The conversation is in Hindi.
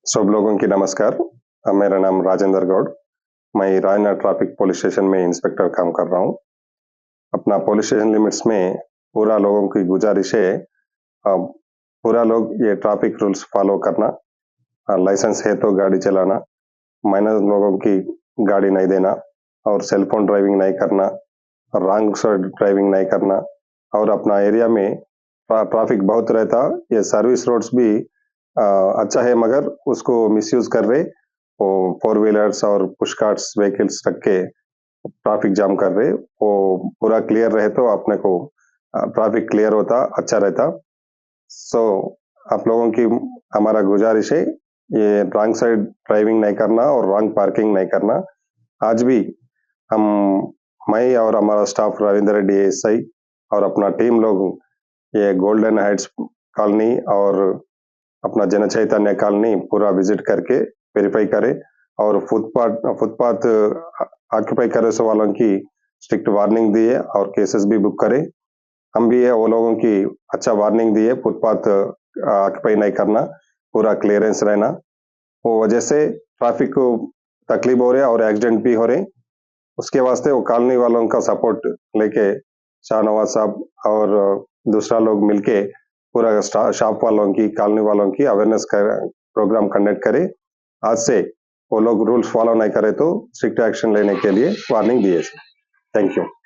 सब लोगों की नमस्कार। मेरा नाम राजेंद्र गौड़। मैं रायना ट्रैफिक पुलिस स्टेशन में इंस्पेक्टर काम कर रहा हूँ। अपना पुलिस स्टेशन लिमिट्स में पूरा लोगों की गुजारिश है, पूरा लोग ये ट्रैफिक रूल्स फॉलो करना, लाइसेंस है तो गाड़ी चलाना, माइनर लोगों की गाड़ी नहीं देना और सेल फोन ड्राइविंग नहीं करना, रॉन्ग साइड ड्राइविंग नहीं करना। और अपना एरिया में ट्रैफिक बहुत रहता, ये सर्विस रोड्स भी अच्छा है मगर उसको मिसयूज कर रहे, वो फोर व्हीलर्स और पुश कार्ट्स व्हीकल्स रख के ट्रैफिक जाम कर रहे। वो पूरा क्लियर रहे तो अपने को ट्रैफिक क्लियर होता, अच्छा रहता। सो आप लोगों की हमारा गुजारिश है, ये रॉन्ग साइड ड्राइविंग नहीं करना और रॉन्ग पार्किंग नहीं करना। आज भी हम, मैं और हमारा स्टाफ रविंद्र रेड्डी एएसआई और अपना टीम लोग ये गोल्डन हाइट्स कॉलोनी और अपना जन चैतन्य कॉलोनी पूरा विजिट करके वेरीफाई करें और फुटपाथ फुटपाथ ऑक्यूपाई करे सो वालों की स्ट्रिक्ट वार्निंग दिए और केसेस भी बुक करें। हम भी है वो लोगों की अच्छा वार्निंग दिए, फुटपाथ ऑक्यूपाई नहीं करना, पूरा क्लियरेंस रहना। वो वजह से ट्रैफिक को तकलीफ हो रही है और एक्सीडेंट भी हो रहे। उसके वास्ते वो कॉलोनी वालों का सपोर्ट लेके शाहनवाज साहब और दूसरा लोग मिलके पूरा शॉप वालों की, कॉलोनी वालों की अवेयरनेस प्रोग्राम कंडक्ट करे। आज से वो लोग रूल्स फॉलो नहीं करे तो स्ट्रिक्ट एक्शन लेने के लिए वार्निंग दिए। Thank you.